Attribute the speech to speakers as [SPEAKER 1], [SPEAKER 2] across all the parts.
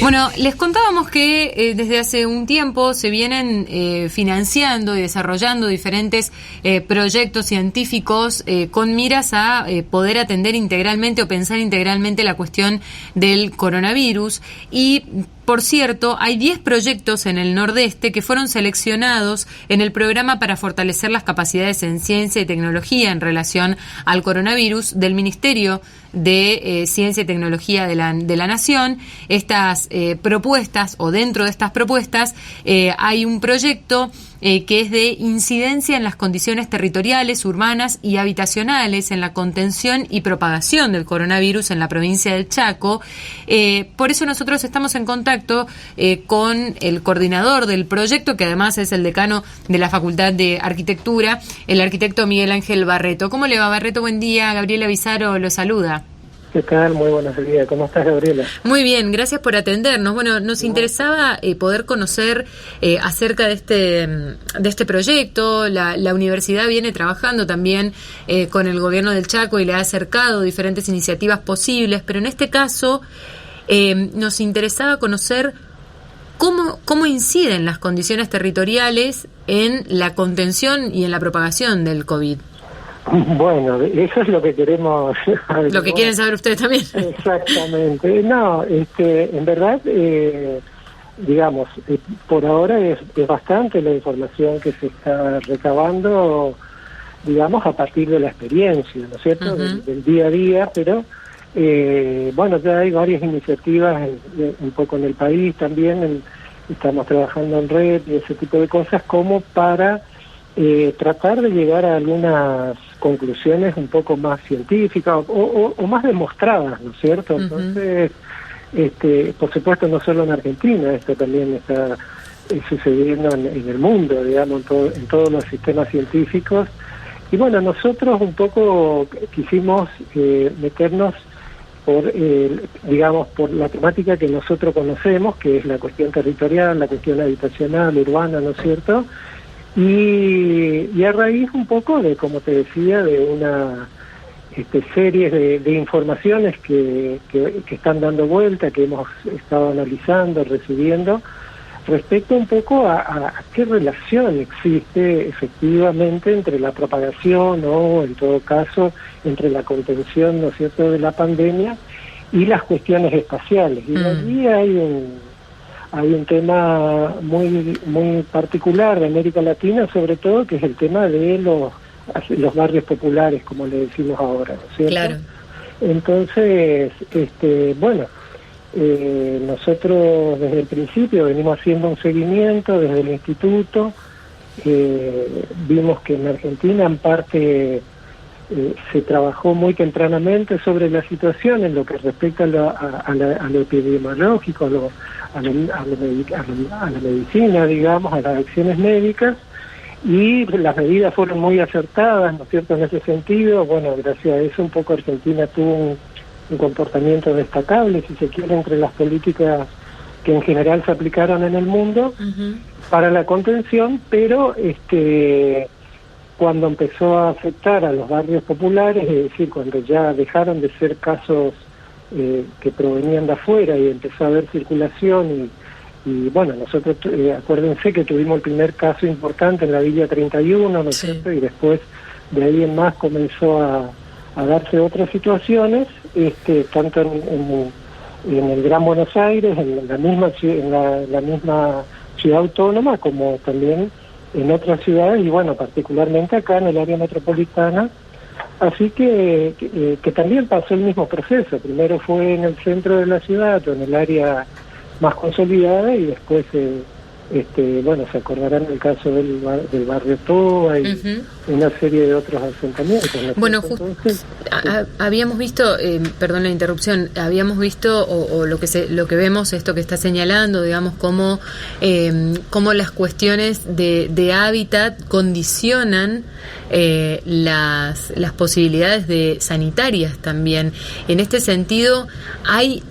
[SPEAKER 1] Bueno, les contábamos que desde hace un tiempo se vienen financiando y desarrollando diferentes proyectos científicos con miras a poder atender integralmente o pensar integralmente la cuestión del coronavirus. Y, por cierto, hay 10 proyectos en el Nordeste que fueron seleccionados en el programa para fortalecer las capacidades en ciencia y tecnología en relación al coronavirus del Ministerio de Ciencia y Tecnología de la Nación. Estas propuestas, o dentro de estas propuestas, hay un proyecto que es de incidencia en las condiciones territoriales, urbanas y habitacionales en la contención y propagación del coronavirus en la provincia del Chaco. Por eso nosotros estamos en contacto con el coordinador del proyecto, que además es el decano de la Facultad de Arquitectura, el arquitecto Miguel Ángel Barreto. ¿Cómo le va, Barreto? Buen día. Gabriela Bizarro lo saluda.
[SPEAKER 2] ¿Qué tal? Muy buenos días. ¿Cómo estás, Gabriela?
[SPEAKER 1] Muy bien, gracias por atendernos. Bueno, nos interesaba poder conocer acerca de este proyecto. La universidad viene trabajando también con el gobierno del Chaco y le ha acercado diferentes iniciativas posibles, pero en este caso nos interesaba conocer cómo inciden las condiciones territoriales en la contención y en la propagación del COVID.
[SPEAKER 2] Bueno, eso es lo que queremos.
[SPEAKER 1] Lo que quieren saber ustedes también.
[SPEAKER 2] Exactamente. No, en verdad, digamos, por ahora es bastante la información que se está recabando, digamos, a partir de la experiencia, ¿no es cierto?, del día a día, pero bueno, ya hay varias iniciativas un poco en el país también, estamos trabajando en red y ese tipo de cosas como para tratar de llegar a algunas conclusiones un poco más científicas o más demostradas, ¿no es cierto? Entonces, por supuesto, no solo en Argentina, esto también está sucediendo en el mundo, digamos, en todos los sistemas científicos. Y bueno, nosotros un poco quisimos meternos por la temática que nosotros conocemos, que es la cuestión territorial, la cuestión habitacional, urbana, ¿no es cierto? Y a raíz un poco de, como te decía, de una serie de informaciones que están dando vuelta, que hemos estado analizando, recibiendo, respecto un poco a qué relación existe efectivamente entre la propagación o, en todo caso, entre la contención, ¿no es cierto?, de la pandemia y las cuestiones espaciales. Y allí hay un tema muy particular de América Latina, sobre todo, que es el tema de los barrios populares, como le decimos ahora, ¿no es cierto?
[SPEAKER 1] Claro.
[SPEAKER 2] Entonces, bueno, nosotros desde el principio venimos haciendo un seguimiento desde el instituto. Vimos que en Argentina, en parte, se trabajó muy tempranamente sobre la situación en lo que respecta a lo epidemiológico, a la medicina, digamos, a las acciones médicas, y las medidas fueron muy acertadas, ¿no es cierto?, en ese sentido. Bueno, gracias a eso un poco Argentina tuvo un comportamiento destacable, si se quiere, entre las políticas que en general se aplicaron en el mundo para la contención, pero cuando empezó a afectar a los barrios populares, es decir, cuando ya dejaron de ser casos que provenían de afuera y empezó a haber circulación y bueno, nosotros, acuérdense que tuvimos el primer caso importante en la Villa 31, ¿no es cierto?, y después de ahí en más comenzó a darse otras situaciones, tanto en el Gran Buenos Aires, en la misma ciudad autónoma, como también en otras ciudades, y bueno, particularmente acá en el área metropolitana. Así que también pasó el mismo proceso. Primero fue en el centro de la ciudad o en el área más consolidada, y después bueno, se acordarán del caso del barrio Toba y una serie de otros asentamientos, ¿no?
[SPEAKER 1] Bueno, habíamos visto, perdón la interrupción, habíamos visto o lo que vemos, esto que está señalando, digamos, cómo las cuestiones de hábitat condicionan las posibilidades sanitarias también. En este sentido, ¿hay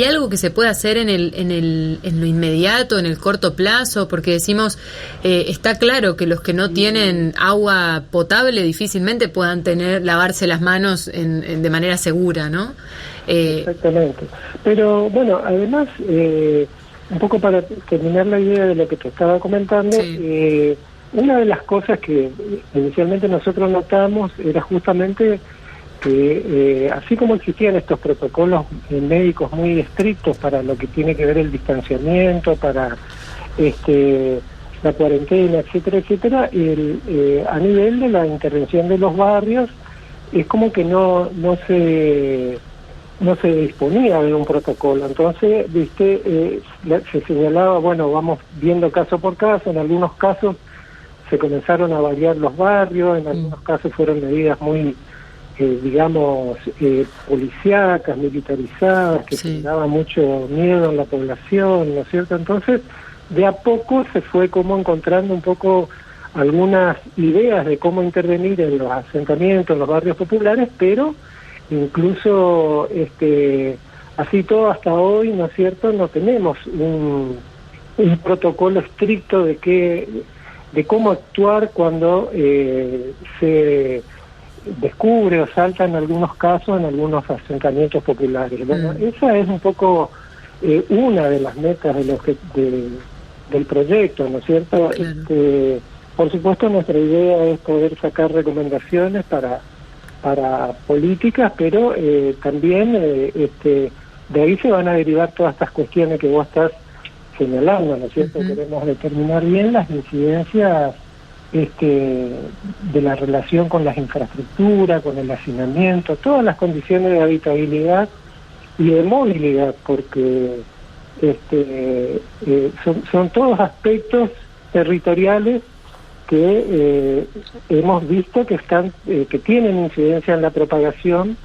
[SPEAKER 1] algo que se puede hacer en lo inmediato, en el corto plazo? Porque decimos, está claro que los que no tienen agua potable difícilmente puedan lavarse las manos de manera segura, ¿no?
[SPEAKER 2] Exactamente. Pero bueno, además, un poco para terminar la idea de lo que te estaba comentando,
[SPEAKER 1] Sí.
[SPEAKER 2] una de las cosas que inicialmente nosotros notamos era justamente que así como existían estos protocolos médicos muy estrictos para lo que tiene que ver el distanciamiento, para la cuarentena, etcétera, etcétera, a nivel de la intervención de los barrios es como que no se disponía de un protocolo. Entonces, se señalaba, bueno, vamos viendo caso por caso. En algunos casos se comenzaron a variar los barrios, en algunos casos fueron medidas muy, policíacas, militarizadas, que generaban mucho miedo en la población, ¿no es cierto? Entonces, de a poco se fue como encontrando un poco algunas ideas de cómo intervenir en los asentamientos, en los barrios populares, pero incluso así todo hasta hoy, ¿no es cierto?, no tenemos un protocolo estricto de cómo actuar cuando se descubre o salta en algunos casos en algunos asentamientos populares. Bueno, esa es un poco una de las metas del proyecto, ¿no es cierto?
[SPEAKER 1] Claro.
[SPEAKER 2] Por supuesto, nuestra idea es poder sacar recomendaciones para políticas, pero también de ahí se van a derivar todas estas cuestiones que vos estás señalando, ¿no es cierto? Queremos determinar bien las incidencias de la relación con las infraestructuras, con el hacinamiento, todas las condiciones de habitabilidad y de movilidad, porque son todos aspectos territoriales que hemos visto que tienen incidencia en la propagación,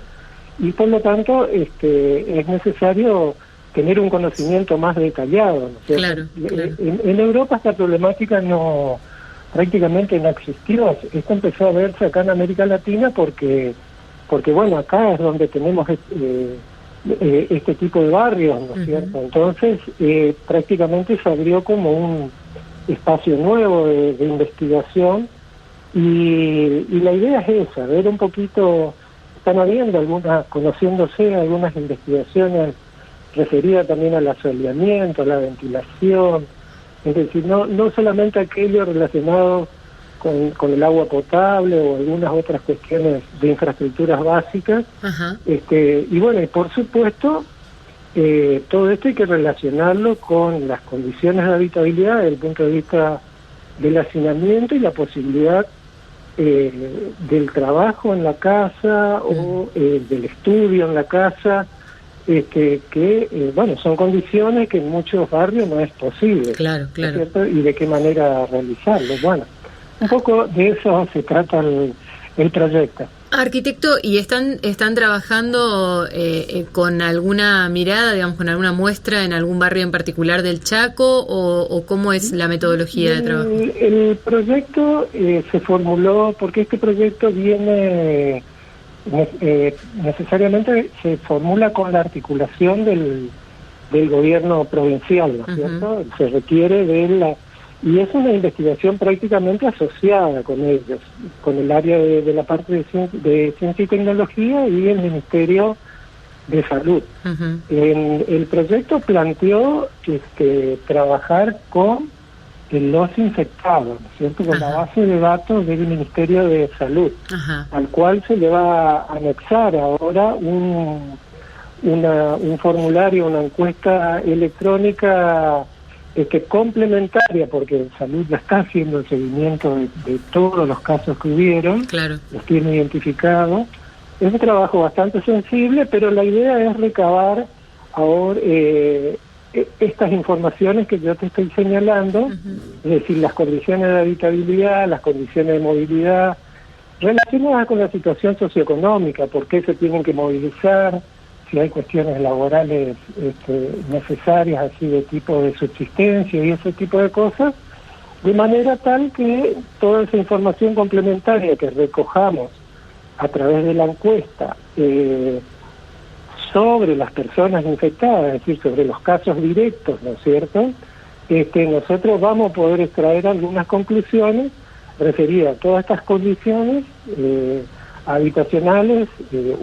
[SPEAKER 2] y por lo tanto es necesario tener un conocimiento más detallado, ¿no es cierto?
[SPEAKER 1] Claro.
[SPEAKER 2] En Europa esta problemática prácticamente no existió. Esto empezó a verse acá en América Latina porque bueno, acá es donde tenemos este tipo de barrios, ¿no es cierto? Entonces prácticamente se abrió como un espacio nuevo de investigación, y la idea es esa, ver un poquito. Están habiendo conociéndose algunas investigaciones referidas también al asoleamiento, a la ventilación, es decir, no solamente aquello relacionado con el agua potable o algunas otras cuestiones de infraestructuras básicas. Y bueno, y por supuesto todo esto hay que relacionarlo con las condiciones de habitabilidad desde el punto de vista del hacinamiento y la posibilidad del trabajo en la casa o del estudio en la casa, bueno, son condiciones que en muchos barrios no es posible.
[SPEAKER 1] Claro.
[SPEAKER 2] ¿Cierto? Y de qué manera realizarlo. Bueno, un poco de eso se trata el proyecto.
[SPEAKER 1] Arquitecto, ¿y están trabajando con alguna mirada, digamos, con alguna muestra en algún barrio en particular del Chaco, o cómo es la metodología de trabajo?
[SPEAKER 2] El proyecto se formuló porque este proyecto viene necesariamente se formula con la articulación del gobierno provincial, ¿no es cierto? Se requiere y es una investigación prácticamente asociada con ellos, con el área de la parte de ciencia y tecnología y el Ministerio de Salud. El proyecto planteó trabajar con los infectados, ¿no es cierto?, con la base de datos del Ministerio de Salud, al cual se le va a anexar ahora un formulario, una encuesta electrónica complementaria, porque Salud ya está haciendo el seguimiento de todos los casos que hubieron, los tiene identificados. Es un trabajo bastante sensible, pero la idea es recabar ahora estas informaciones que yo te estoy señalando, es decir, las condiciones de habitabilidad, las condiciones de movilidad, relacionadas con la situación socioeconómica, por qué se tienen que movilizar, si hay cuestiones laborales necesarias, así de tipo de subsistencia y ese tipo de cosas, de manera tal que toda esa información complementaria que recojamos a través de la encuesta sobre las personas infectadas, es decir, sobre los casos directos, ¿no es cierto?, nosotros vamos a poder extraer algunas conclusiones referidas a todas estas condiciones habitacionales,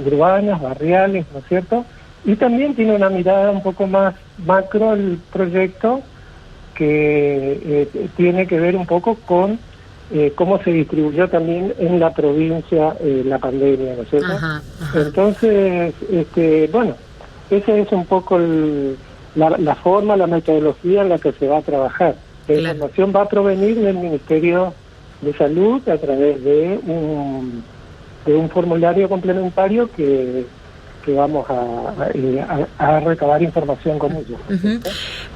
[SPEAKER 2] urbanas, barriales, ¿no es cierto?, Y también tiene una mirada un poco más macro el proyecto, que tiene que ver un poco con cómo se distribuyó también en la provincia la pandemia, ¿no es cierto?
[SPEAKER 1] Ajá, ajá.
[SPEAKER 2] Entonces, bueno, esa es un poco la forma, la metodología en la que se va a trabajar. La información va a provenir del Ministerio de Salud a través de un formulario complementario que vamos a recabar información con ellos.
[SPEAKER 1] Uh-huh.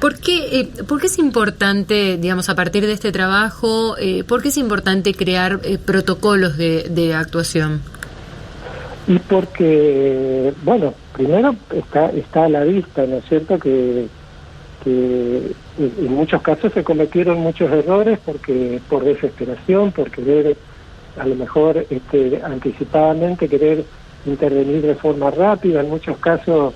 [SPEAKER 1] ¿Por qué es importante, digamos, a partir de este trabajo, por qué es importante crear protocolos de actuación?
[SPEAKER 2] Y porque, bueno, primero está a la vista, ¿no es cierto?, que en muchos casos se cometieron muchos errores por desesperación, por querer, a lo mejor anticipadamente, querer intervenir de forma rápida. En muchos casos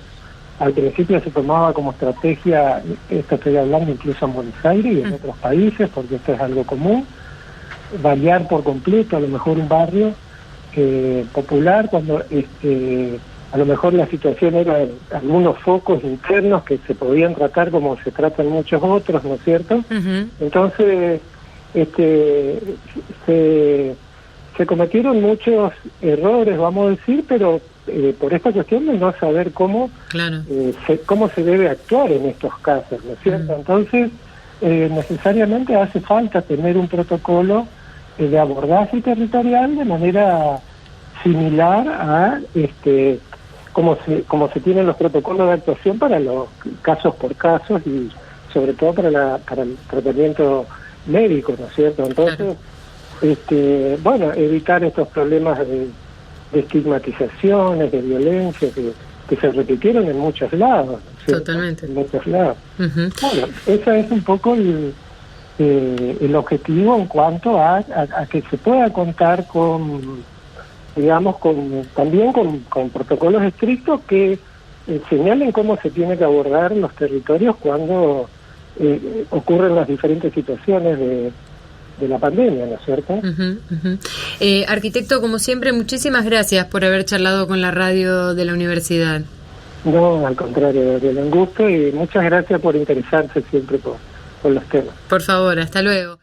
[SPEAKER 2] al principio se tomaba como estrategia, esto estoy hablando incluso en Buenos Aires y en otros países, porque esto es algo común, variar por completo a lo mejor un barrio popular, cuando a lo mejor la situación era algunos focos internos que se podían tratar como se tratan muchos otros, ¿no es cierto? Uh-huh. Entonces se cometieron muchos errores, vamos a decir, pero por esta cuestión de no saber cómo se debe actuar en estos casos, ¿no es cierto? Uh-huh. Entonces, necesariamente hace falta tener un protocolo de abordaje territorial de manera similar a como se tienen los protocolos de actuación para los casos por casos y sobre todo para el tratamiento médico, ¿no es cierto? Entonces, bueno, evitar estos problemas de estigmatizaciones, de violencia que se repitieron en muchos lados, ¿no es cierto?
[SPEAKER 1] Totalmente.
[SPEAKER 2] En muchos lados. Uh-huh. Bueno, ese es un poco el objetivo en cuanto a que se pueda contar con, digamos, también con protocolos estrictos que señalen cómo se tiene que abordar los territorios cuando ocurren las diferentes situaciones de la pandemia, ¿no es cierto?
[SPEAKER 1] Uh-huh, uh-huh. Arquitecto, como siempre, muchísimas gracias por haber charlado con la radio de la universidad.
[SPEAKER 2] No, al contrario, Gabriela, un gusto y muchas gracias por interesarse siempre por los temas.
[SPEAKER 1] Por favor, hasta luego.